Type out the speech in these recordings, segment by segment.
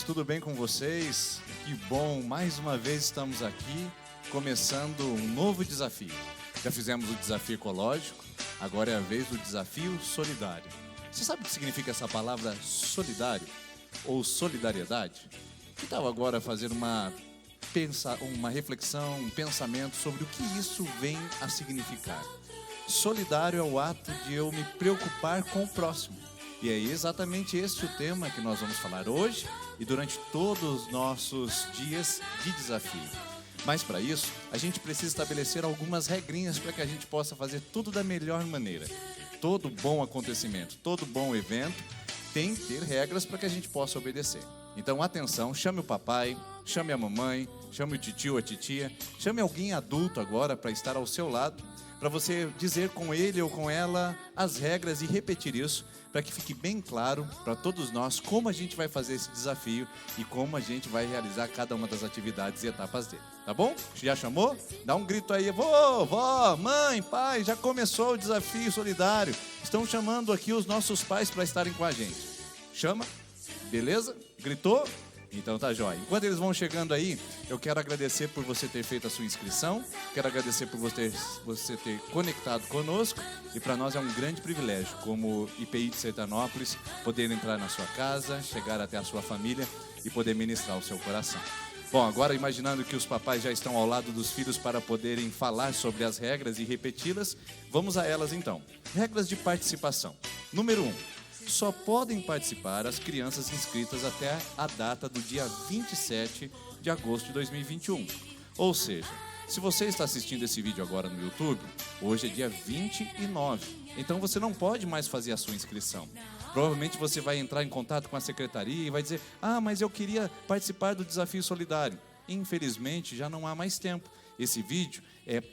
tudo bem com vocês? Que bom, mais uma vez estamos aqui, começando um novo desafio. Já fizemos o desafio ecológico, agora é a vez do desafio solidário. Você sabe o que significa essa palavra solidário ou solidariedade? Que tal agora fazer uma reflexão, um pensamento sobre o que isso vem a significar? Solidário é o ato de eu me preocupar com o próximo. E é exatamente esse o tema que nós vamos falar hoje e durante todos os nossos dias de desafio. Mas para isso, a gente precisa estabelecer algumas regrinhas para que a gente possa fazer tudo da melhor maneira. Todo bom acontecimento, todo bom evento tem que ter regras para que a gente possa obedecer. Então, atenção, chame o papai, chame a mamãe, chame o titio, a titia, chame alguém adulto agora para estar ao seu lado, para você dizer com ele ou com ela as regras e repetir isso, para que fique bem claro para todos nós como a gente vai fazer esse desafio e como a gente vai realizar cada uma das atividades e etapas dele, tá bom? Já chamou? Dá um grito aí, vó, mãe, pai, já começou o desafio solidário. Estão chamando aqui os nossos pais para estarem com a gente. Chama, beleza? Gritou? Então tá jóia. Enquanto eles vão chegando aí, eu quero agradecer por você ter feito a sua inscrição, quero agradecer por você ter conectado conosco, e para nós é um grande privilégio, como IPI de Sertanópolis, poder entrar na sua casa, chegar até a sua família e poder ministrar o seu coração. Bom, agora imaginando que os papais já estão ao lado dos filhos para poderem falar sobre as regras e repeti-las, vamos a elas então. Regras de participação. Número 1. Só podem participar as crianças inscritas até a data do dia 27 de agosto de 2021. Ou seja, se você está assistindo esse vídeo agora no YouTube, hoje é dia 29. Então você não pode mais fazer a sua inscrição. Provavelmente você vai entrar em contato com a secretaria e vai dizer: mas eu queria participar do desafio solidário. Infelizmente já não há mais tempo. Esse vídeo é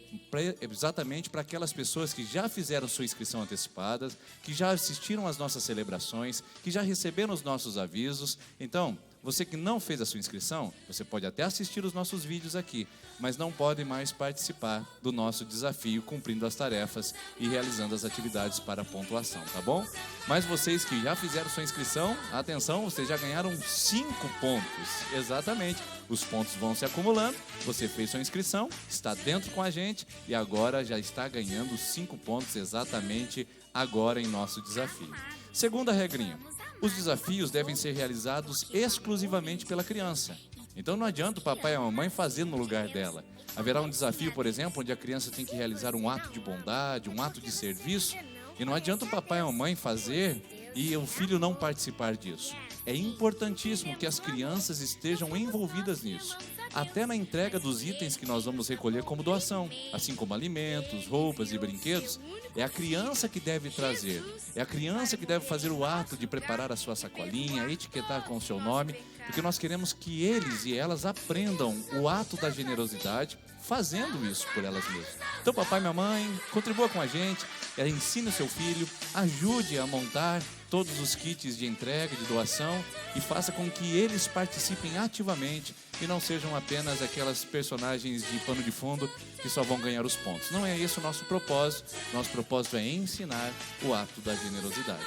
exatamente para aquelas pessoas que já fizeram sua inscrição antecipada, que já assistiram às nossas celebrações, que já receberam os nossos avisos. Então, você que não fez a sua inscrição, você pode até assistir os nossos vídeos aqui, mas não pode mais participar do nosso desafio, cumprindo as tarefas e realizando as atividades para a pontuação, tá bom? Mas vocês que já fizeram sua inscrição, atenção, vocês já ganharam 5 pontos. Exatamente. Os pontos vão se acumulando, você fez sua inscrição, está dentro com a gente e agora já está ganhando 5 pontos exatamente agora em nosso desafio. Segunda regrinha, os desafios devem ser realizados exclusivamente pela criança. Então não adianta o papai e a mamãe fazer no lugar dela. Haverá um desafio, por exemplo, onde a criança tem que realizar um ato de bondade, um ato de serviço, e não adianta o papai e a mamãe fazer e o filho não participar disso. É importantíssimo que as crianças estejam envolvidas nisso, até na entrega dos itens que nós vamos recolher como doação, assim como alimentos, roupas e brinquedos. É a criança que deve trazer, é a criança que deve fazer o ato de preparar a sua sacolinha, etiquetar com o seu nome, porque nós queremos que eles e elas aprendam o ato da generosidade, fazendo isso por elas mesmas. Então, papai e mamãe, contribua com a gente, ensine o seu filho, ajude a montar todos os kits de entrega, de doação, e faça com que eles participem ativamente e não sejam apenas aquelas personagens de pano de fundo que só vão ganhar os pontos. Não é esse o nosso propósito é ensinar o ato da generosidade.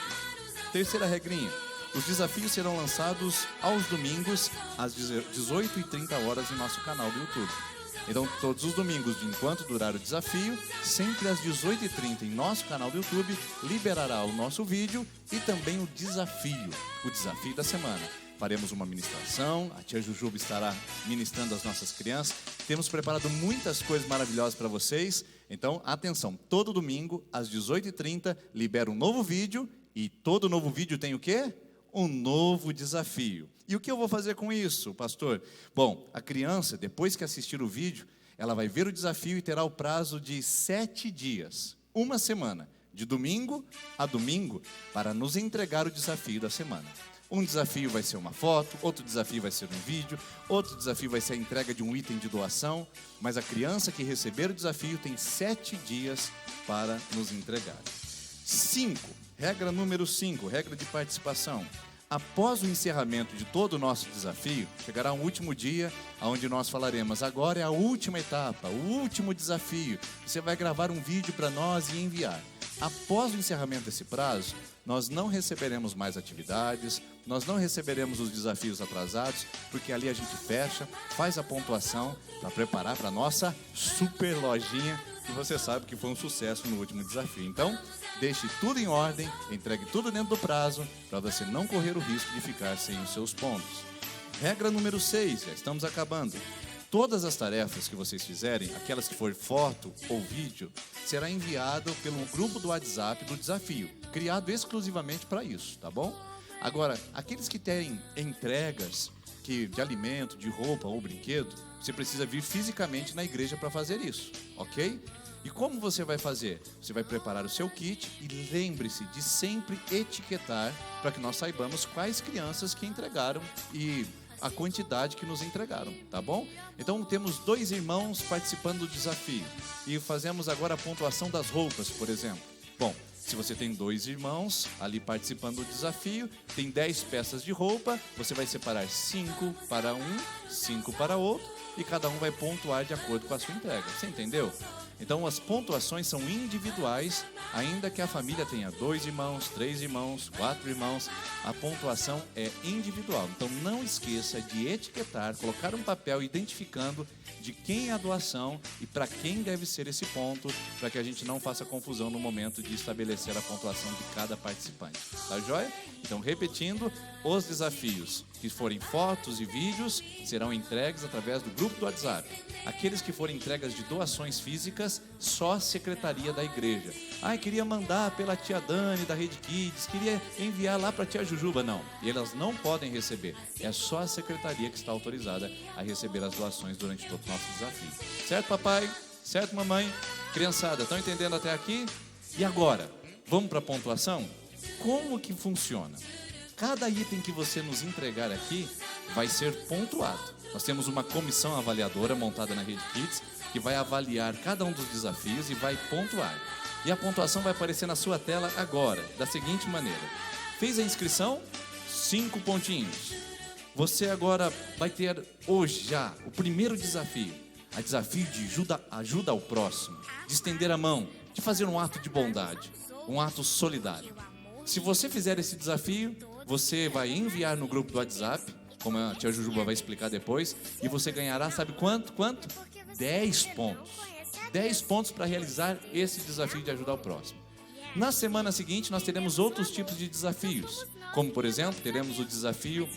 Terceira regrinha, os desafios serão lançados aos domingos às 18h30 em nosso canal do YouTube. Então, todos os domingos, enquanto durar o desafio, sempre às 18h30 em nosso canal do YouTube, liberará o nosso vídeo e também o desafio da semana. Faremos uma ministração, a tia Jujuba estará ministrando às nossas crianças. Temos preparado muitas coisas maravilhosas para vocês. Então, atenção, todo domingo, às 18h30, libera um novo vídeo e todo novo vídeo tem o quê? Um novo desafio. E o que eu vou fazer com isso, pastor? Bom, a criança, depois que assistir o vídeo, ela vai ver o desafio e terá o prazo de 7 dias, uma semana, de domingo a domingo, para nos entregar o desafio da semana. Um desafio vai ser uma foto, outro desafio vai ser um vídeo, outro desafio vai ser a entrega de um item de doação, mas a criança que receber o desafio tem 7 dias para nos entregar. 5. Regra número 5, regra de participação. Após o encerramento de todo o nosso desafio, chegará um último dia onde nós falaremos: agora é a última etapa, o último desafio. Você vai gravar um vídeo para nós e enviar. Após o encerramento desse prazo, nós não receberemos mais atividades, nós não receberemos os desafios atrasados, porque ali a gente fecha, faz a pontuação para preparar para a nossa super lojinha, que você sabe que foi um sucesso no último desafio. Então, deixe tudo em ordem, entregue tudo dentro do prazo, para você não correr o risco de ficar sem os seus pontos. Regra número 6, já estamos acabando. Todas as tarefas que vocês fizerem, aquelas que for foto ou vídeo, será enviado pelo grupo do WhatsApp do desafio, criado exclusivamente para isso, tá bom? Agora, aqueles que têm entregas de alimento, de roupa ou brinquedo, você precisa vir fisicamente na igreja para fazer isso, ok? E como você vai fazer? Você vai preparar o seu kit e lembre-se de sempre etiquetar para que nós saibamos quais crianças que entregaram e a quantidade que nos entregaram, tá bom? Então temos 2 irmãos participando do desafio e fazemos agora a pontuação das roupas, por exemplo. Bom, se você tem 2 irmãos ali participando do desafio, tem 10 peças de roupa, você vai separar 5 para um, 5 para outro e cada um vai pontuar de acordo com a sua entrega. Você entendeu? Então as pontuações são individuais, ainda que a família tenha 2 irmãos, 3 irmãos, 4 irmãos, a pontuação é individual. Então não esqueça de etiquetar, colocar um papel identificando de quem é a doação e para quem deve ser esse ponto, para que a gente não faça confusão no momento de estabelecer a pontuação de cada participante. Tá joia? Então, repetindo, os desafios que forem fotos e vídeos serão entregues através do grupo do WhatsApp. Aqueles que forem entregas de doações físicas, só a secretaria da igreja. Queria mandar pela tia Dani da Rede Kids, queria enviar lá para a tia Jujuba. Não, e elas não podem receber. É só a secretaria que está autorizada a receber as doações durante todo o nosso desafio. Certo, papai? Certo, mamãe? Criançada, estão entendendo até aqui? E agora, vamos para a pontuação? Como que funciona? Cada item que você nos entregar aqui vai ser pontuado. Nós temos uma comissão avaliadora montada na Rede Kids que vai avaliar cada um dos desafios e vai pontuar. E a pontuação vai aparecer na sua tela agora, da seguinte maneira. Fez a inscrição? 5 pontinhos. Você agora vai ter hoje já o primeiro desafio. A desafio de ajuda ao próximo, de estender a mão, de fazer um ato de bondade, um ato solidário. Se você fizer esse desafio, você vai enviar no grupo do WhatsApp, como a tia Jujuba vai explicar depois, e você ganhará, sabe quanto? 10 pontos. 10 pontos para realizar esse desafio de ajudar o próximo. Na semana seguinte, nós teremos outros tipos de desafios, como, por exemplo, teremos o desafio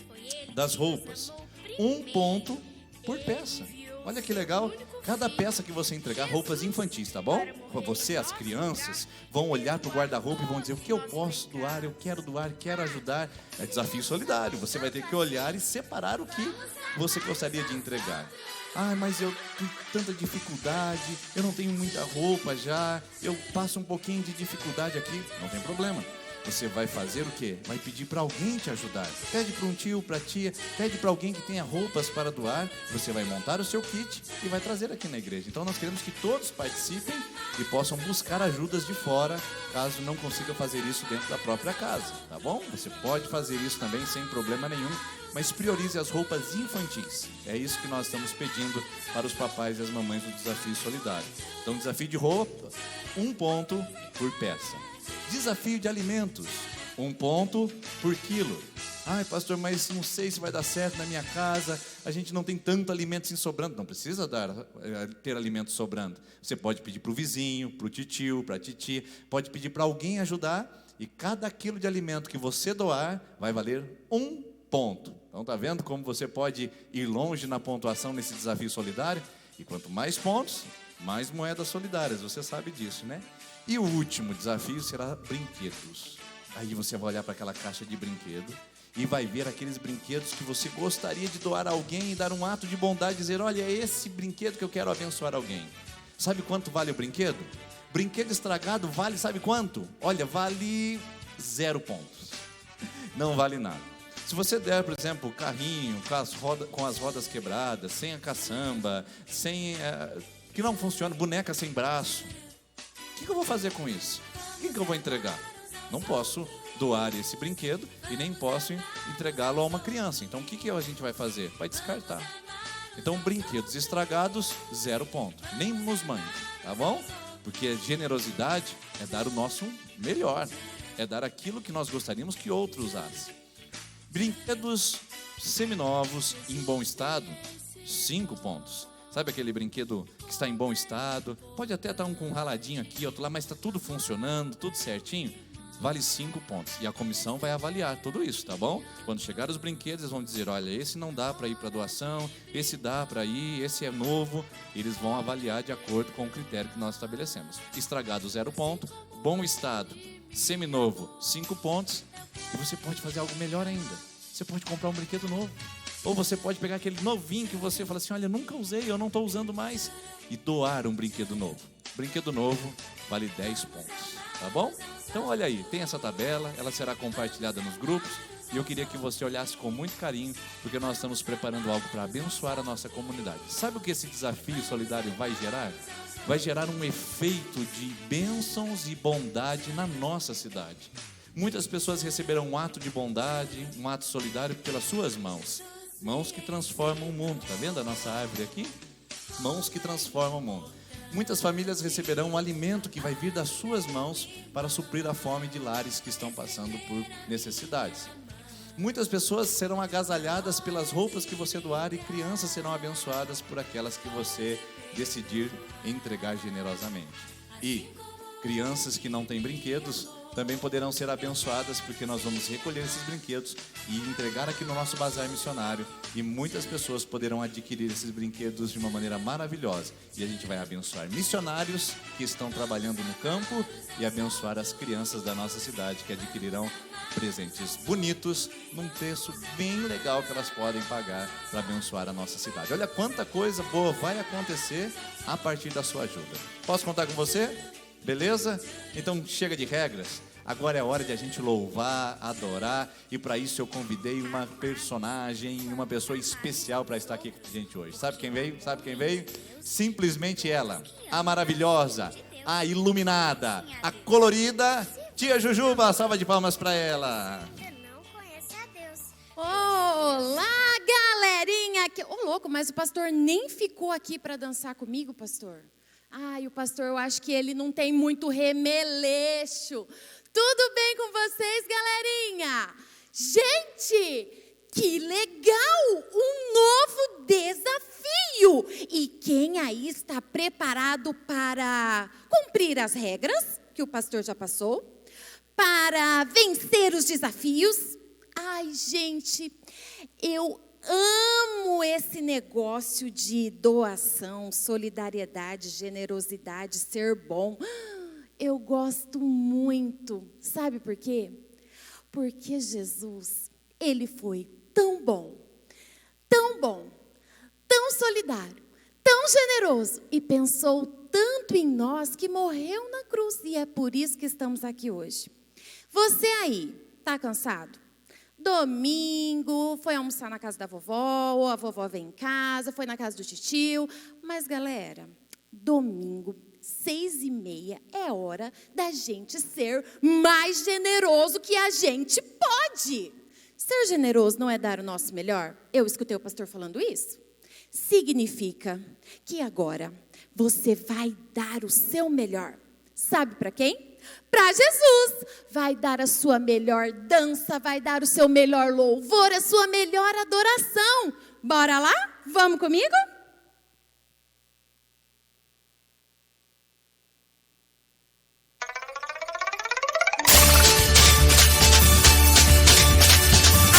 das roupas. 1 ponto por peça. Olha que legal, cada peça que você entregar, roupas infantis, tá bom? Você, as crianças, vão olhar para o guarda-roupa e vão dizer: o que eu posso doar, eu quero ajudar. É desafio solidário, você vai ter que olhar e separar o que você gostaria de entregar. Mas eu tenho tanta dificuldade, eu não tenho muita roupa já, eu passo um pouquinho de dificuldade aqui. Não tem problema. Você vai fazer o quê? Vai pedir para alguém te ajudar. Pede para um tio, para a tia, pede para alguém que tenha roupas para doar. Você vai montar o seu kit e vai trazer aqui na igreja. Então nós queremos que todos participem e possam buscar ajudas de fora, caso não consiga fazer isso dentro da própria casa, tá bom? Você pode fazer isso também sem problema nenhum, mas priorize as roupas infantis. É isso que nós estamos pedindo para os papais e as mamães do Desafio Solidário. Então, desafio de roupa, 1 ponto por peça. Desafio de alimentos, 1 ponto por quilo. Pastor, mas não sei se vai dar certo na minha casa, a gente não tem tanto alimento assim sobrando. Não precisa ter alimento sobrando. Você pode pedir para o vizinho, para o titio, para a titia, pode pedir para alguém ajudar, e cada quilo de alimento que você doar vai valer 1 ponto. Então tá vendo como você pode ir longe na pontuação nesse desafio solidário? E quanto mais pontos, mais moedas solidárias, você sabe disso, né? E o último desafio será brinquedos. Aí você vai olhar para aquela caixa de brinquedo e vai ver aqueles brinquedos que você gostaria de doar a alguém e dar um ato de bondade, dizer: olha, é esse brinquedo que eu quero abençoar alguém. Sabe quanto vale o brinquedo? Brinquedo estragado vale, sabe quanto? Olha, vale 0 pontos. Não vale nada. Se você der, por exemplo, carrinho com as rodas quebradas, sem a caçamba, que não funciona, boneca sem braço, o que eu vou fazer com isso? O que eu vou entregar? Não posso doar esse brinquedo e nem posso entregá-lo a uma criança. Então o que a gente vai fazer? Vai descartar. Então brinquedos estragados, 0 ponto. Nem nos mande, tá bom? Porque generosidade é dar o nosso melhor, é dar aquilo que nós gostaríamos que outros usassem. Brinquedos seminovos em bom estado, 5 pontos. Sabe aquele brinquedo que está em bom estado? Pode até estar um com um raladinho aqui, outro lá, mas está tudo funcionando, tudo certinho? Vale 5 pontos. E a comissão vai avaliar tudo isso, tá bom? Quando chegar os brinquedos, eles vão dizer, olha, esse não dá para ir para doação, esse dá para ir, esse é novo. Eles vão avaliar de acordo com o critério que nós estabelecemos. Estragado, 0 ponto. Bom estado, seminovo, 5 pontos. E você pode fazer algo melhor ainda. Você pode comprar um brinquedo novo. Ou você pode pegar aquele novinho que você fala assim, olha, nunca usei, eu não estou usando mais. E doar um brinquedo novo. Brinquedo novo vale 10 pontos, tá bom? Então olha aí, tem essa tabela, ela será compartilhada nos grupos. E eu queria que você olhasse com muito carinho, porque nós estamos preparando algo para abençoar a nossa comunidade. Sabe o que esse desafio solidário vai gerar? Vai gerar um efeito de bênçãos e bondade na nossa cidade. Muitas pessoas receberão um ato de bondade, um ato solidário pelas suas mãos. Mãos que transformam o mundo. Está vendo a nossa árvore aqui? Mãos que transformam o mundo. Muitas famílias receberão um alimento que vai vir das suas mãos para suprir a fome de lares que estão passando por necessidades. Muitas pessoas serão agasalhadas pelas roupas que você doar e crianças serão abençoadas por aquelas que você decidir entregar generosamente. E crianças que não têm brinquedos também poderão ser abençoadas, porque nós vamos recolher esses brinquedos e entregar aqui no nosso bazar missionário, e muitas pessoas poderão adquirir esses brinquedos de uma maneira maravilhosa, e a gente vai abençoar missionários que estão trabalhando no campo e abençoar as crianças da nossa cidade que adquirirão presentes bonitos num preço bem legal que elas podem pagar para abençoar a nossa cidade. Olha quanta coisa boa vai acontecer a partir da sua ajuda. Posso contar com você? Beleza? Então chega de regras. Agora é a hora de a gente louvar, adorar. E para isso eu convidei uma personagem, uma pessoa especial para estar aqui com a gente hoje. Sabe quem veio? Sabe quem veio? Simplesmente ela, a maravilhosa, a iluminada, a colorida Tia Jujuba. Salva de palmas para ela. Não conhece a Deus. Olá, galerinha! Ô, louco, mas o pastor nem ficou aqui para dançar comigo, pastor? Ai, o pastor, eu acho que ele não tem muito remeleixo. Tudo bem com vocês, galerinha? Gente, que legal! Um novo desafio! E quem aí está preparado para cumprir as regras que o pastor já passou? Para vencer os desafios? Ai, gente, eu amo esse negócio de doação, solidariedade, generosidade, ser bom. Eu gosto muito. Sabe por quê? Porque Jesus, ele foi tão bom, tão solidário, tão generoso e pensou tanto em nós que morreu na cruz. E é por isso que estamos aqui hoje. Você aí, tá cansado? Domingo, foi almoçar na casa da vovó, ou a vovó vem em casa, foi na casa do titio. Mas, galera, domingo, 6h30, é hora da gente ser mais generoso que a gente pode. Ser generoso não é dar o nosso melhor? Eu escutei o pastor falando isso. Significa que agora você vai dar o seu melhor. Sabe para quem? Para Jesus. Vai dar a sua melhor dança, vai dar o seu melhor louvor, a sua melhor adoração. Bora lá? Vamos comigo?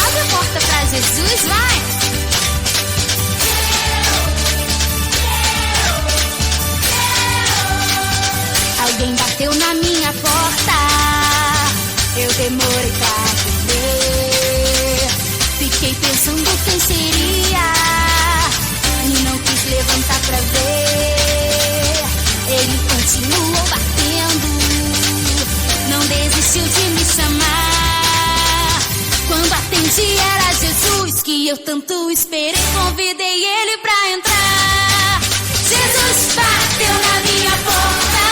Abre a porta pra Jesus, vai! Alguém bateu na minha porta, eu demorei pra atender. Fiquei pensando quem seria e não quis levantar pra ver. Ele continuou batendo, não desistiu de me chamar. Quando atendi era Jesus, que eu tanto esperei. Convidei ele pra entrar. Jesus bateu na minha porta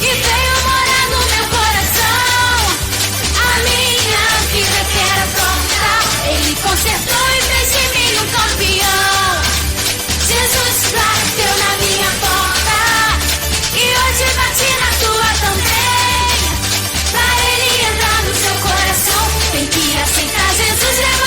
e veio morar no meu coração. A minha vida que era torta, ele consertou e fez de mim um campeão. Jesus bateu na minha porta e hoje bate na tua também. Pra ele entrar no seu coração, tem que aceitar Jesus.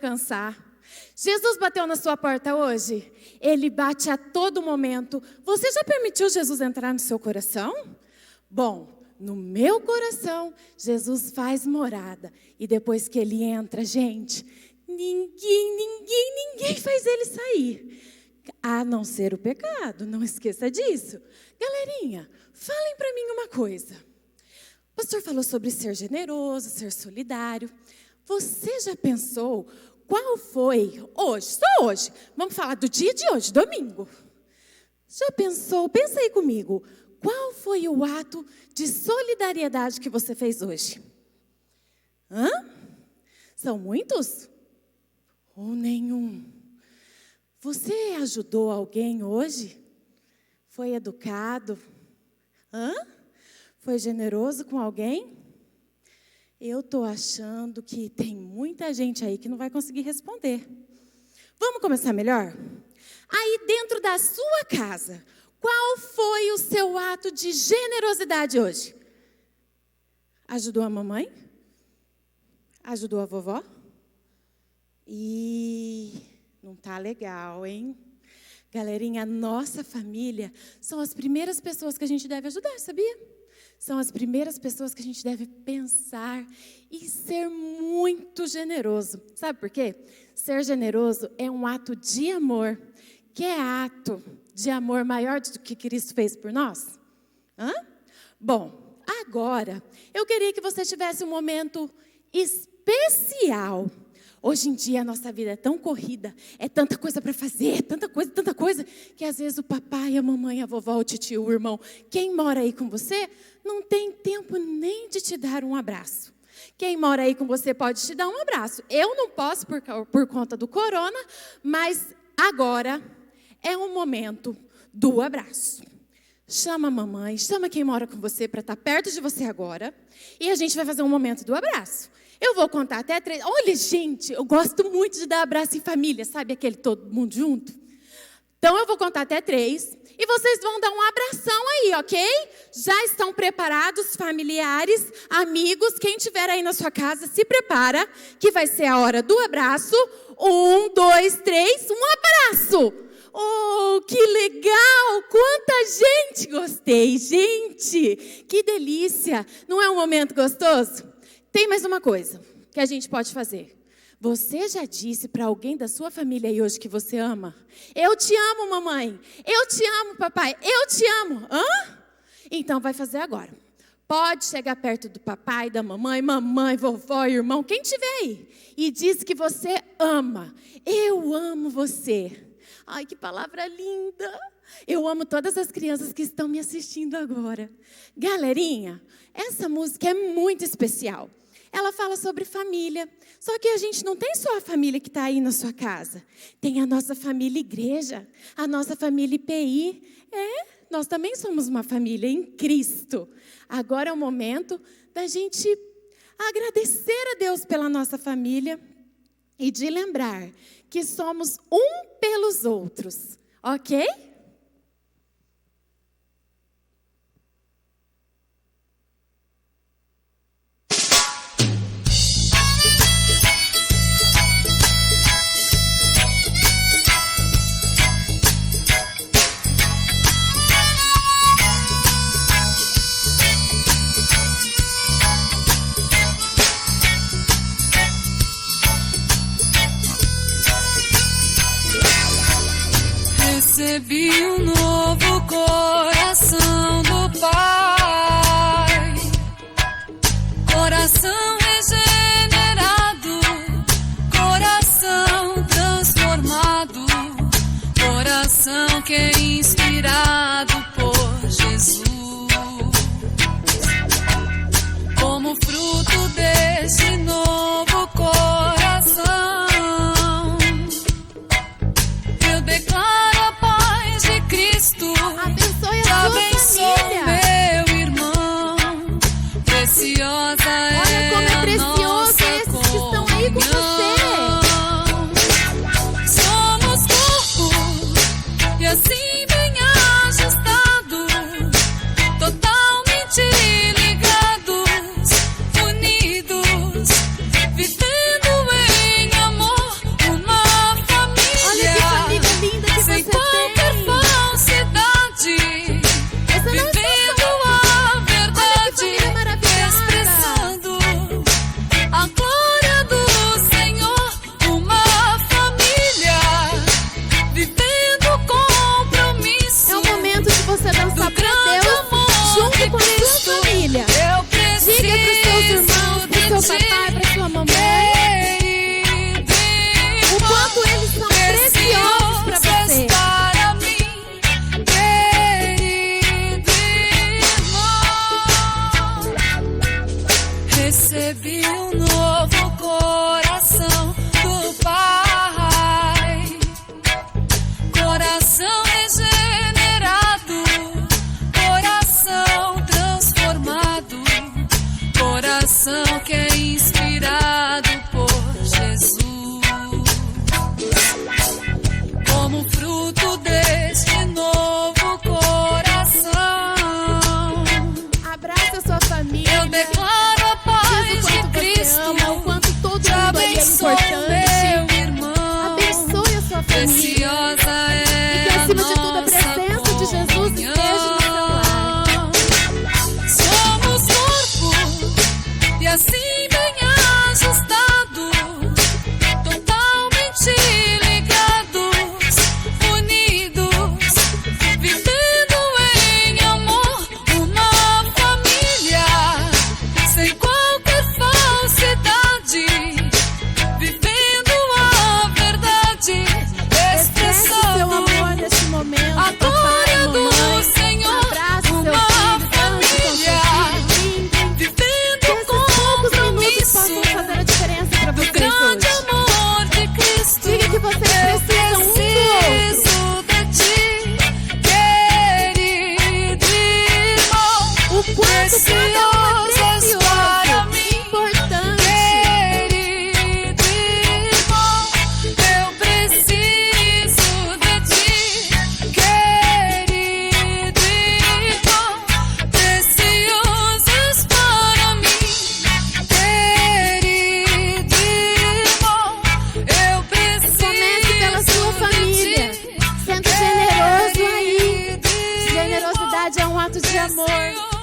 cansar. Jesus bateu na sua porta hoje? Ele bate a todo momento. Você já permitiu Jesus entrar no seu coração? Bom, no meu coração, Jesus faz morada. E depois que ele entra, gente, ninguém faz ele sair. A não ser o pecado, não esqueça disso. Galerinha, falem para mim uma coisa. O pastor falou sobre ser generoso, ser solidário. Você já pensou qual foi hoje, só hoje, vamos falar do dia de hoje, domingo. Já pensou, pensa aí comigo, qual foi o ato de solidariedade que você fez hoje? São muitos? Ou nenhum? Você ajudou alguém hoje? Foi educado? Foi generoso com alguém? Eu estou achando que tem muita gente aí que não vai conseguir responder. Vamos começar melhor? Aí dentro da sua casa, qual foi o seu ato de generosidade hoje? Ajudou a mamãe? Ajudou a vovó? Não tá legal, hein? Galerinha, nossa família são as primeiras pessoas que a gente deve ajudar, sabia? São as primeiras pessoas que a gente deve pensar e ser muito generoso. Sabe por quê? Ser generoso é um ato de amor. Que ato de amor maior do que Cristo fez por nós? Bom, agora eu queria que você tivesse um momento especial. Hoje em dia a nossa vida é tão corrida, é tanta coisa para fazer, tanta coisa, que às vezes o papai, a mamãe, a vovó, o tio, o irmão, quem mora aí com você, não tem tempo nem de te dar um abraço. Quem mora aí com você pode te dar um abraço. Eu não posso por conta do corona, mas agora é um momento do abraço. Chama a mamãe, chama quem mora com você para estar perto de você agora, e a gente vai fazer um momento do abraço. Eu vou contar até 3. Olha, gente, eu gosto muito de dar abraço em família, sabe? Aquele todo mundo junto. Então, eu vou contar até 3. E vocês vão dar um abração aí, ok? Já estão preparados, familiares, amigos, quem estiver aí na sua casa, se prepara, que vai ser a hora do abraço. 1, 2, 3, um abraço! Oh, que legal! Quanta gente! Gostei, gente! Que delícia! Não é um momento gostoso? Tem mais uma coisa que a gente pode fazer. Você já disse para alguém da sua família aí hoje que você ama? Eu te amo, mamãe. Eu te amo, papai. Eu te amo. Então vai fazer agora. Pode chegar perto do papai, da mamãe, vovó, irmão, quem tiver aí. E diz que você ama. Eu amo você. Ai, que palavra linda. Eu amo todas as crianças que estão me assistindo agora. Galerinha, essa música é muito especial. Ela fala sobre família. Só que a gente não tem só a família que está aí na sua casa. Tem a nossa família igreja, a nossa família IPI. Nós também somos uma família em Cristo. Agora é o momento da gente agradecer a Deus pela nossa família e de lembrar que somos um pelos outros. Ok? Recebi um novo coração do Pai, coração regenerado, coração transformado, coração que é inspirado por Jesus. Como fruto deste novo coração, eu declaro a paz de Cristo. Abençoe a sua família. Meu irmão, preciosa Olha como é precioso esses que estão aí com você. Somos corpo e assim bem de amor.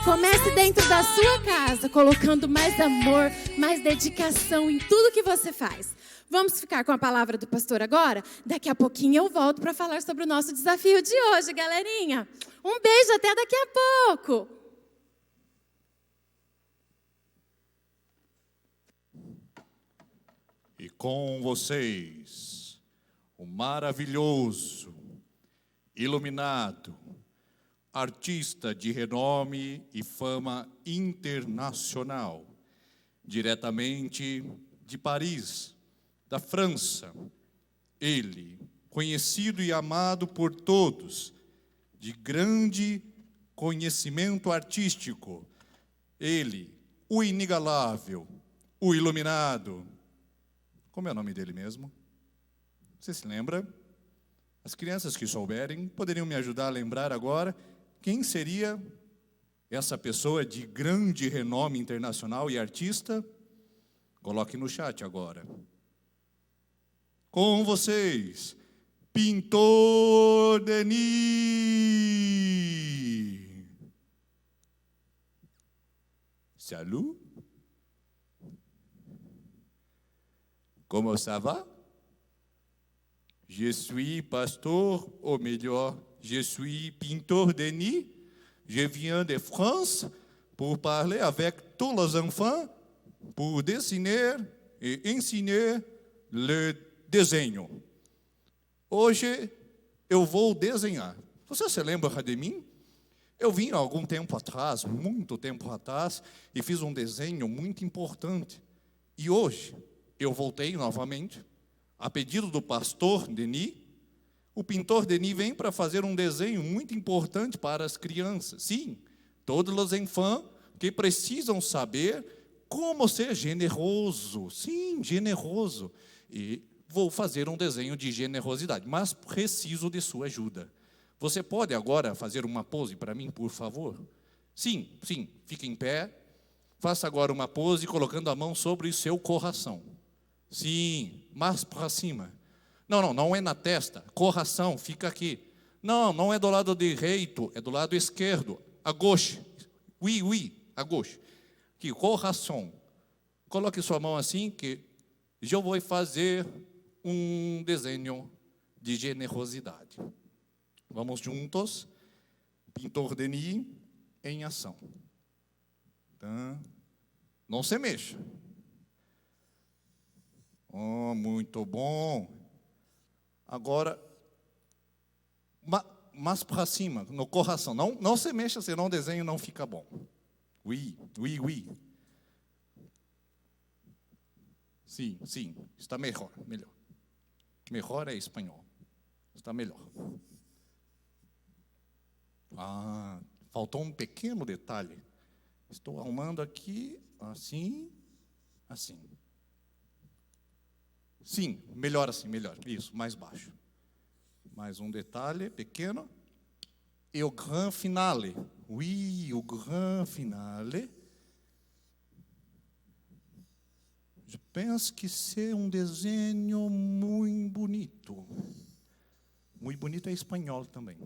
Comece dentro da sua casa, colocando mais amor, mais dedicação em tudo que você faz. Vamos ficar com a palavra do pastor agora? Daqui a pouquinho eu volto para falar sobre o nosso desafio de hoje, galerinha. Um beijo, até daqui a pouco. E com vocês, o maravilhoso, iluminado, artista de renome e fama internacional, diretamente de Paris, da França. Ele, conhecido e amado por todos, de grande conhecimento artístico. Ele, o inigualável, o iluminado. Como é o nome dele mesmo? Você se lembra? As crianças que souberem poderiam me ajudar a lembrar agora quem seria essa pessoa de grande renome internacional e artista? Coloque no chat agora. Com vocês, Pintor Denis. Salut. Comment ça va? Je suis pasteur, ou melhor, je suis Pintor Denis. Je viens de France pour parler avec tous les enfants, pour dessiner et ensinar le desenho. Hoje eu vou desenhar. Você se lembra de mim? Eu vim há algum tempo atrás, muito tempo atrás, e fiz um desenho muito importante. E hoje eu voltei novamente, a pedido do pastor Denis. O pintor Denis vem para fazer um desenho muito importante para as crianças. Sim, todos os enfants que precisam saber como ser generoso. Sim, generoso. E vou fazer um desenho de generosidade, mas preciso de sua ajuda. Você pode agora fazer uma pose para mim, por favor? Sim, fique em pé. Faça agora uma pose colocando a mão sobre o seu coração. Sim, mais para cima. Não é na testa. Coração, fica aqui. Não é do lado direito, é do lado esquerdo. A gauche. Oui, a gauche. Aqui, coração. Coloque sua mão assim, que eu vou fazer um desenho de generosidade. Vamos juntos. Pintor Denis em ação. Tá? Não se mexa. Oh, muito bom. Agora, mais para cima, no coração. Não se mexa, senão o desenho não fica bom. Oui. Sim, está melhor. Melhor é espanhol. Está melhor. Faltou um pequeno detalhe. Estou arrumando aqui, assim. Sim, melhor assim, melhor. Isso, mais baixo. Mais um detalhe pequeno. E o grand finale. Oui, o grand finale. Eu penso que é um desenho muito bonito. Muito bonito é espanhol também.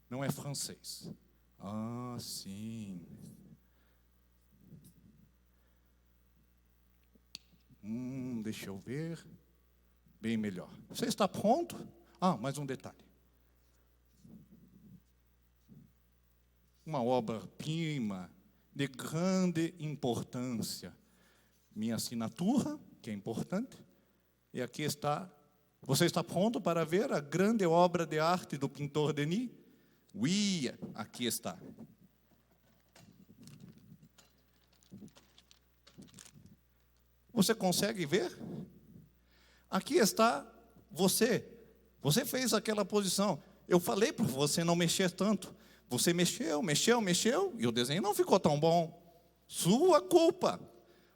Não é francês. Sim. Deixa eu ver. Bem melhor. Você está pronto? Mais um detalhe. Uma obra-prima de grande importância. Minha assinatura, que é importante. E aqui está. Você está pronto para ver a grande obra de arte do pintor Denis? Oui, aqui está. Você consegue ver? Aqui está você. Você fez aquela posição. Eu falei para você não mexer tanto. Você mexeu, e o desenho não ficou tão bom. Sua culpa.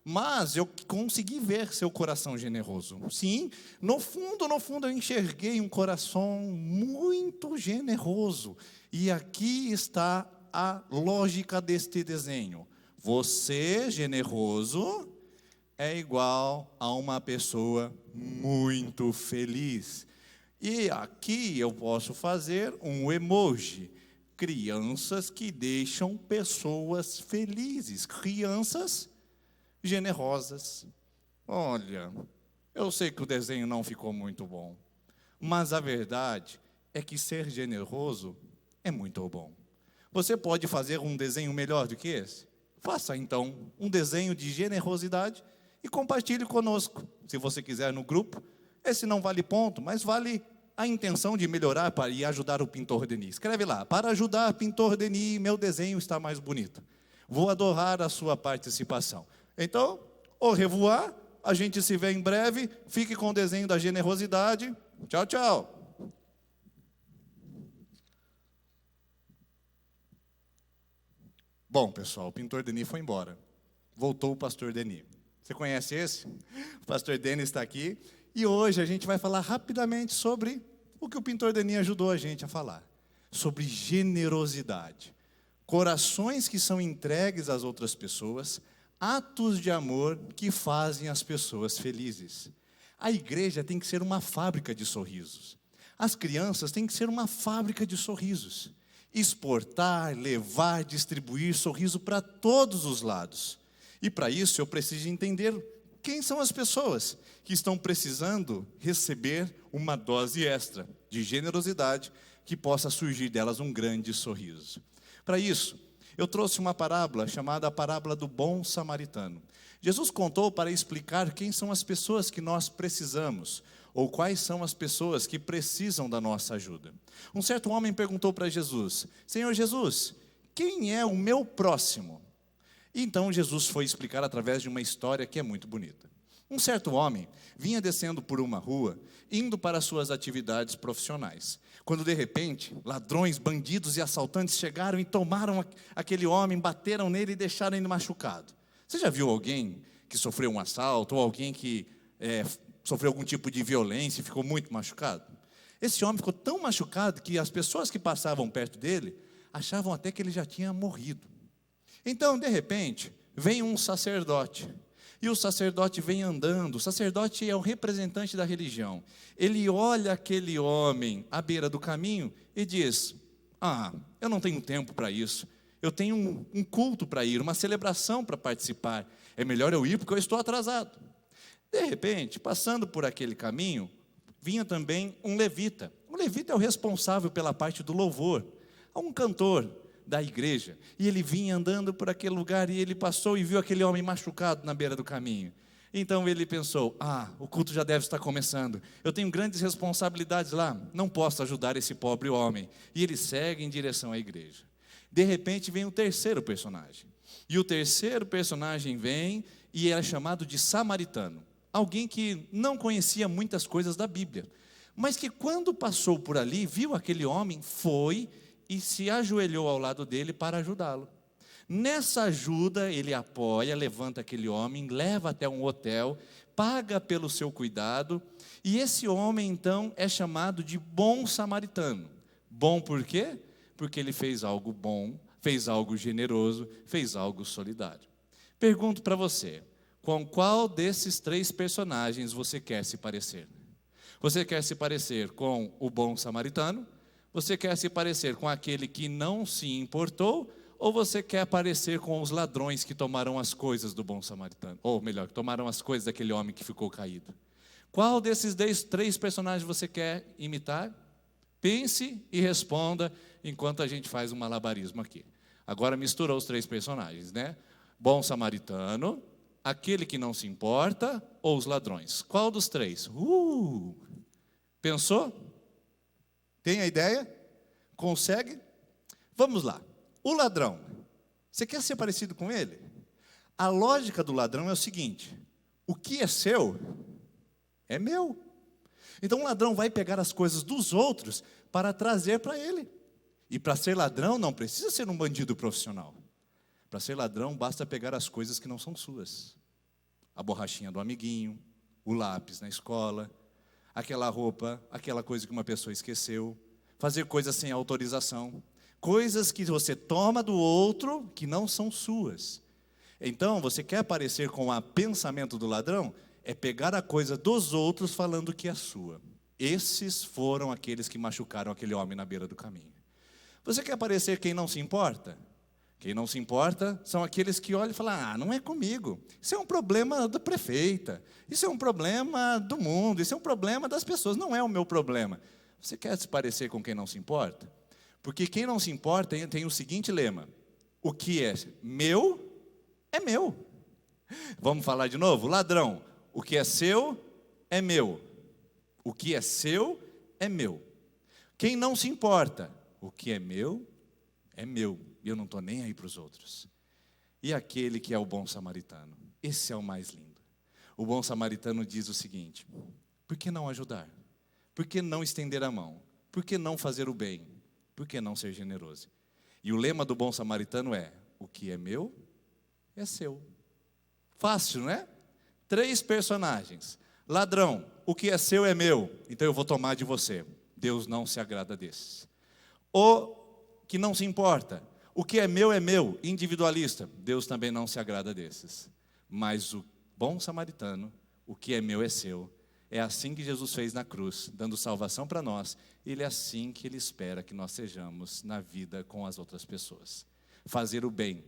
Mas eu consegui ver seu coração generoso. Sim, no fundo eu enxerguei um coração muito generoso. E aqui está a lógica deste desenho. Você, generoso, é igual a uma pessoa muito feliz. E aqui eu posso fazer um emoji. Crianças que deixam pessoas felizes, crianças generosas. Olha, eu sei que o desenho não ficou muito bom, mas a verdade é que ser generoso é muito bom. Você pode fazer um desenho melhor do que esse? Faça então um desenho de generosidade e compartilhe conosco. Se você quiser no grupo, esse não vale ponto, mas vale a intenção de melhorar e ajudar o pintor Denis. Escreve lá: para ajudar o pintor Denis, meu desenho está mais bonito. Vou adorar a sua participação. Então, au revoir, a gente se vê em breve. Fique com o desenho da generosidade. Tchau, tchau. Bom, pessoal, o pintor Denis foi embora. Voltou o pastor Denis. Você conhece esse? O pastor Denis está aqui. E hoje a gente vai falar rapidamente sobre o que o pintor Denis ajudou a gente a falar. Sobre generosidade. Corações que são entregues às outras pessoas, atos de amor que fazem as pessoas felizes. A igreja tem que ser uma fábrica de sorrisos. As crianças têm que ser uma fábrica de sorrisos. Exportar, levar, distribuir sorriso para todos os lados. E para isso eu preciso entender quem são as pessoas que estão precisando receber uma dose extra de generosidade que possa surgir delas um grande sorriso. Para isso, eu trouxe uma parábola chamada a parábola do bom samaritano. Jesus contou para explicar quem são as pessoas que nós precisamos, ou quais são as pessoas que precisam da nossa ajuda. Um certo homem perguntou para Jesus: Senhor Jesus, quem é o meu próximo? Então Jesus foi explicar através de uma história que é muito bonita. Um certo homem vinha descendo por uma rua, indo para suas atividades profissionais, quando de repente, ladrões, bandidos e assaltantes chegaram e tomaram aquele homem, bateram nele e deixaram ele machucado. Você já viu alguém que sofreu um assalto, ou alguém que sofreu algum tipo de violência e ficou muito machucado? Esse homem ficou tão machucado que as pessoas que passavam perto dele achavam até que ele já tinha morrido. Então, de repente, vem um sacerdote. E o sacerdote vem andando. O sacerdote é o representante da religião. Ele olha aquele homem à beira do caminho e diz: eu não tenho tempo para isso. Eu tenho um culto para ir, uma celebração para participar. É melhor eu ir porque eu estou atrasado. De repente, passando por aquele caminho, vinha também um levita. O levita é o responsável pela parte do louvor. Um cantor da igreja, e ele vinha andando por aquele lugar, e ele passou e viu aquele homem machucado na beira do caminho. Então ele pensou: o culto já deve estar começando, eu tenho grandes responsabilidades lá, não posso ajudar esse pobre homem. E ele segue em direção à igreja. De repente vem o terceiro personagem, e o terceiro personagem vem, e é chamado de samaritano, alguém que não conhecia muitas coisas da Bíblia, mas que quando passou por ali, viu aquele homem, foi e se ajoelhou ao lado dele para ajudá-lo. Nessa ajuda, ele apoia, levanta aquele homem, leva até um hotel, paga pelo seu cuidado, e esse homem, então, é chamado de bom samaritano. Bom por quê? Porque ele fez algo bom, fez algo generoso, fez algo solidário. Pergunto para você: com qual desses três personagens você quer se parecer? Você quer se parecer com o bom samaritano? Você quer se parecer com aquele que não se importou? Ou você quer parecer com os ladrões que tomaram as coisas do bom samaritano? Ou melhor, que tomaram as coisas daquele homem que ficou caído. Qual desses três personagens você quer imitar? Pense e responda enquanto a gente faz um malabarismo aqui. Agora misturou os três personagens, né? Bom samaritano, aquele que não se importa ou os ladrões? Qual dos três? Pensou? Tem a ideia? Consegue? Vamos lá. O ladrão, você quer ser parecido com ele? A lógica do ladrão é o seguinte: o que é seu, é meu. Então o ladrão vai pegar as coisas dos outros para trazer para ele. E para ser ladrão não precisa ser um bandido profissional. Para ser ladrão basta pegar as coisas que não são suas. A borrachinha do amiguinho, o lápis na escola, aquela roupa, aquela coisa que uma pessoa esqueceu, fazer coisas sem autorização, coisas que você toma do outro que não são suas. Então, você quer parecer com o pensamento do ladrão? É pegar a coisa dos outros falando que é sua. Esses foram aqueles que machucaram aquele homem na beira do caminho. Você quer parecer quem não se importa? Quem não se importa são aqueles que olham e falam, não é comigo. Isso é um problema da prefeita. Isso é um problema do mundo. Isso é um problema das pessoas. Não é o meu problema. Você quer se parecer com quem não se importa? Porque quem não se importa tem o seguinte lema: o que é meu, é meu. Vamos falar de novo? Ladrão, o que é seu, é meu. O que é seu, é meu. Quem não se importa, o que é meu, é meu. E eu não estou nem aí para os outros. E aquele que é o bom samaritano? Esse é o mais lindo. O bom samaritano diz o seguinte: por que não ajudar? Por que não estender a mão? Por que não fazer o bem? Por que não ser generoso? E o lema do bom samaritano é: o que é meu, é seu. Fácil, não é? 3 personagens. Ladrão, o que é seu é meu, então eu vou tomar de você. Deus não se agrada desses. O que não se importa, o que é meu, individualista. Deus também não se agrada desses. Mas o bom samaritano, o que é meu é seu. É assim que Jesus fez na cruz, dando salvação para nós. Ele é assim que Ele espera que nós sejamos na vida com as outras pessoas. Fazer o bem.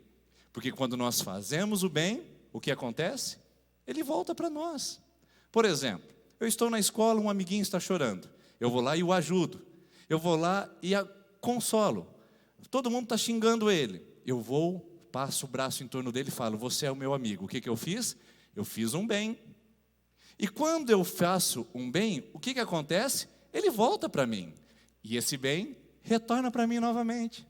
Porque quando nós fazemos o bem, o que acontece? Ele volta para nós. Por exemplo, eu estou na escola, um amiguinho está chorando. Eu vou lá e o ajudo. Eu vou lá e consolo. Todo mundo está xingando ele. Eu vou, passo o braço em torno dele e falo: você é o meu amigo. O que eu fiz? Eu fiz um bem. E quando eu faço um bem, o que acontece? Ele volta para mim. E esse bem retorna para mim novamente.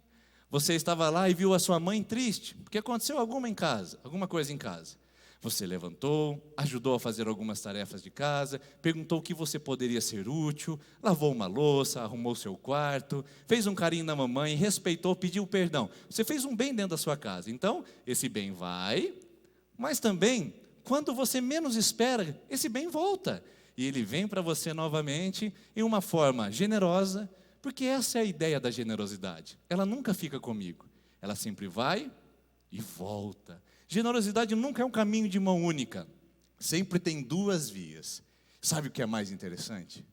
Você estava lá e viu a sua mãe triste, porque aconteceu alguma coisa em casa. Você levantou, ajudou a fazer algumas tarefas de casa, perguntou o que você poderia ser útil, lavou uma louça, arrumou seu quarto, fez um carinho na mamãe, respeitou, pediu perdão. Você fez um bem dentro da sua casa. Então, esse bem vai, mas também, quando você menos espera, esse bem volta. E ele vem para você novamente em uma forma generosa, porque essa é a ideia da generosidade. Ela nunca fica comigo. Ela sempre vai e volta. Generosidade nunca é um caminho de mão única. Sempre tem 2 vias. Sabe o que é mais interessante?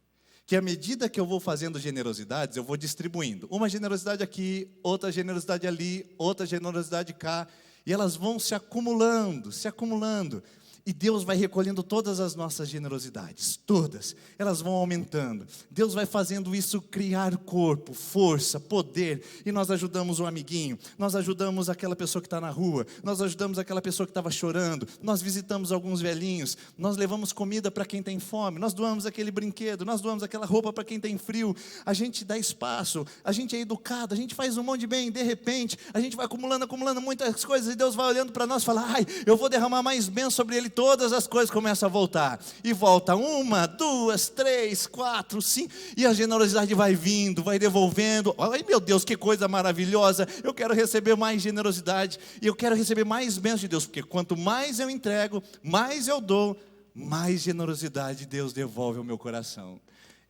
Que à medida que eu vou fazendo generosidades, eu vou distribuindo. Uma generosidade aqui, outra generosidade ali, outra generosidade cá. E elas vão se acumulando, se acumulando. E Deus vai recolhendo todas as nossas generosidades, todas, elas vão aumentando. Deus vai fazendo isso criar corpo, força, poder. E nós ajudamos um amiguinho, nós ajudamos aquela pessoa que está na rua, nós ajudamos aquela pessoa que estava chorando, nós visitamos alguns velhinhos, nós levamos comida para quem tem fome, nós doamos aquele brinquedo, nós doamos aquela roupa para quem tem frio. A gente dá espaço, a gente é educado, a gente faz um monte de bem. De repente, a gente vai acumulando muitas coisas, e Deus vai olhando para nós e fala: eu vou derramar mais bênção sobre ele. Todas as coisas começam a voltar. E volta 1, 2, 3, 4, 5. E a generosidade vai vindo, vai devolvendo. Ai meu Deus, que coisa maravilhosa. Eu quero receber mais generosidade. E eu quero receber mais bênção de Deus. Porque quanto mais eu entrego, mais eu dou, mais generosidade Deus devolve ao meu coração.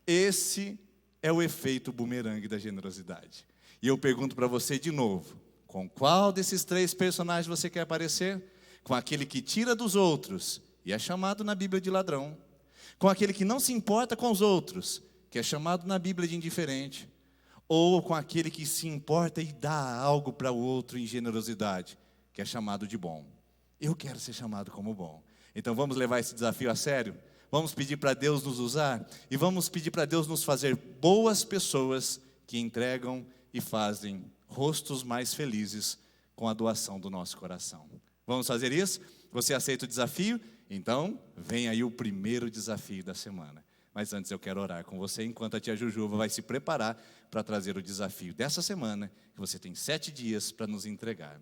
Esse é o efeito bumerangue da generosidade. E eu pergunto para você de novo: com qual desses 3 personagens você quer aparecer? Com aquele que tira dos outros e é chamado na Bíblia de ladrão. Com aquele que não se importa com os outros, que é chamado na Bíblia de indiferente. Ou com aquele que se importa e dá algo para o outro em generosidade, que é chamado de bom. Eu quero ser chamado como bom. Então vamos levar esse desafio a sério? Vamos pedir para Deus nos usar? E vamos pedir para Deus nos fazer boas pessoas que entregam e fazem rostos mais felizes com a doação do nosso coração. Vamos fazer isso? Você aceita o desafio? Então, vem aí o primeiro desafio da semana. Mas antes eu quero orar com você, enquanto a tia Jujuba vai se preparar para trazer o desafio dessa semana, que você tem 7 dias para nos entregar.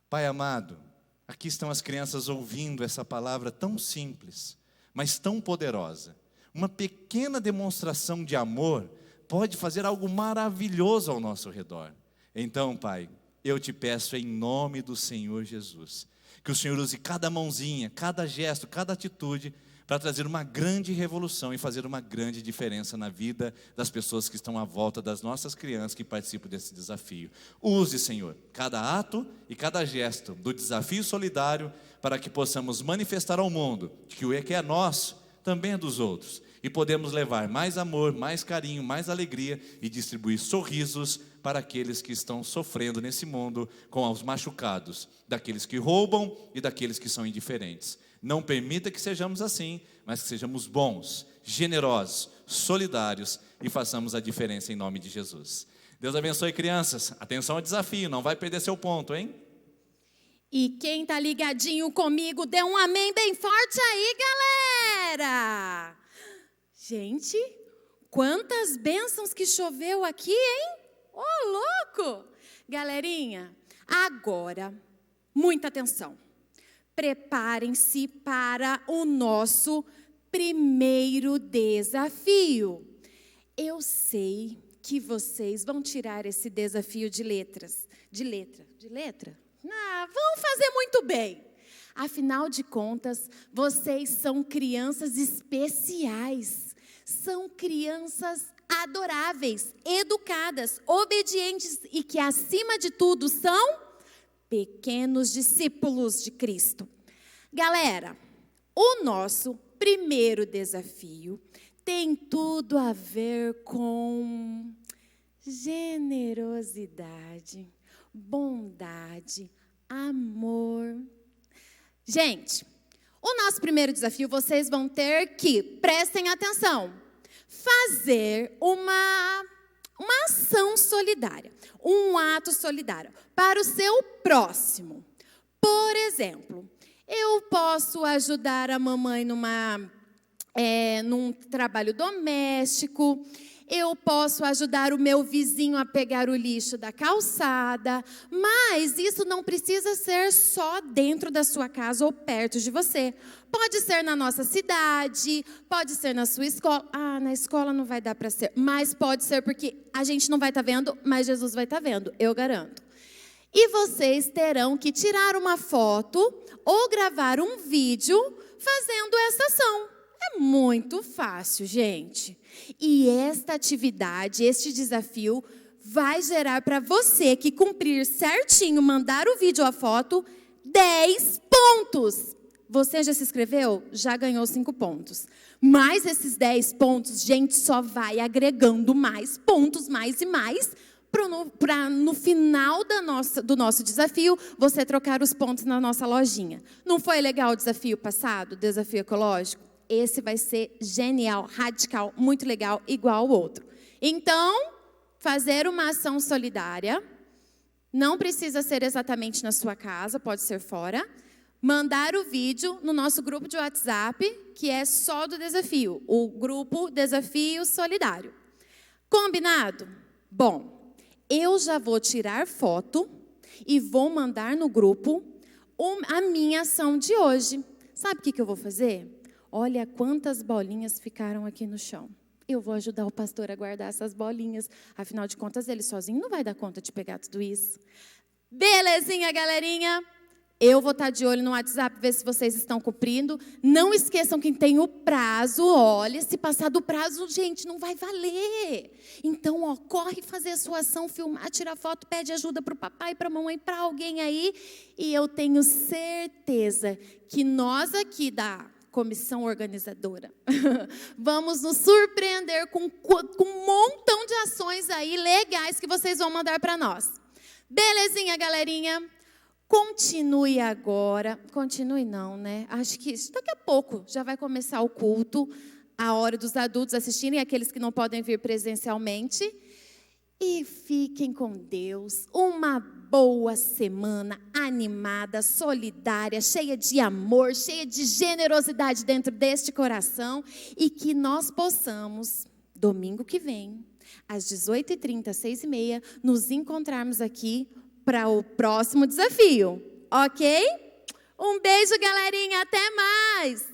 Pai amado, aqui estão as crianças ouvindo essa palavra tão simples, mas tão poderosa. Uma pequena demonstração de amor pode fazer algo maravilhoso ao nosso redor. Então, Pai, eu te peço em nome do Senhor Jesus, que o Senhor use cada mãozinha, cada gesto, cada atitude, para trazer uma grande revolução e fazer uma grande diferença na vida das pessoas que estão à volta das nossas crianças que participam desse desafio. Use, Senhor, cada ato e cada gesto do desafio solidário para que possamos manifestar ao mundo que o que é nosso também é dos outros. e podemos levar mais amor, mais carinho, mais alegria e distribuir sorrisos para aqueles que estão sofrendo nesse mundo com os machucados, daqueles que roubam e daqueles que são indiferentes. Não permita que sejamos assim, mas que sejamos bons, generosos, solidários e façamos a diferença em nome de Jesus. Deus abençoe, crianças. Atenção ao desafio, não vai perder seu ponto, hein? E quem tá ligadinho comigo, dê um amém bem forte aí, galera! Gente, quantas bênçãos que choveu aqui, hein? Ô, louco! Galerinha, agora, muita atenção. Preparem-se para o nosso primeiro desafio. Eu sei que vocês vão tirar esse desafio de letra? Vão fazer muito bem. Afinal de contas, vocês são crianças especiais. São crianças adoráveis, educadas, obedientes e que, acima de tudo, são pequenos discípulos de Cristo. Galera, o nosso primeiro desafio tem tudo a ver com generosidade, bondade, amor. Gente, o nosso primeiro desafio, vocês vão ter que, prestem atenção, fazer uma ação solidária, um ato solidário para o seu próximo. Por exemplo, eu posso ajudar a mamãe num trabalho doméstico. Eu posso ajudar o meu vizinho a pegar o lixo da calçada, mas isso não precisa ser só dentro da sua casa ou perto de você. Pode ser na nossa cidade, pode ser na sua escola. Na escola não vai dar para ser, mas pode ser porque a gente não vai estar vendo, mas Jesus vai estar vendo, eu garanto. E vocês terão que tirar uma foto ou gravar um vídeo fazendo essa ação. É muito fácil, gente. E esta atividade, este desafio, vai gerar para você que cumprir certinho, mandar o vídeo ou a foto, 10 pontos. Você já se inscreveu? Já ganhou 5 pontos. Mas esses 10 pontos, gente, só vai agregando mais pontos, mais e mais, para no final do nosso desafio, você trocar os pontos na nossa lojinha. Não foi legal o desafio passado, o desafio ecológico? Esse vai ser genial, radical, muito legal, igual ao outro. Então, fazer uma ação solidária, não precisa ser exatamente na sua casa, pode ser fora. Mandar o vídeo no nosso grupo de WhatsApp, que é só do desafio, o grupo Desafio Solidário. Combinado? Bom, eu já vou tirar foto e vou mandar no grupo a minha ação de hoje. Sabe o que eu vou fazer? Olha quantas bolinhas ficaram aqui no chão. Eu vou ajudar o pastor a guardar essas bolinhas. Afinal de contas, ele sozinho não vai dar conta de pegar tudo isso. Belezinha, galerinha? Eu vou estar de olho no WhatsApp, ver se vocês estão cumprindo. Não esqueçam que tem o prazo. Olha, se passar do prazo, gente, não vai valer. Então, corre fazer a sua ação, filmar, tirar foto, pede ajuda para o papai, para a mamãe, para alguém aí. E eu tenho certeza que nós aqui da comissão organizadora vamos nos surpreender com um montão de ações aí legais que vocês vão mandar para nós. Belezinha, galerinha? Continue agora. Continue não, né? Acho que daqui a pouco já vai começar o culto, a hora dos adultos assistirem, aqueles que não podem vir presencialmente. E fiquem com Deus. Uma boa semana, animada, solidária, cheia de amor, cheia de generosidade dentro deste coração. E que nós possamos, domingo que vem, às 18h30, 6h30, nos encontrarmos aqui para o próximo desafio. Ok? Um beijo, galerinha. Até mais!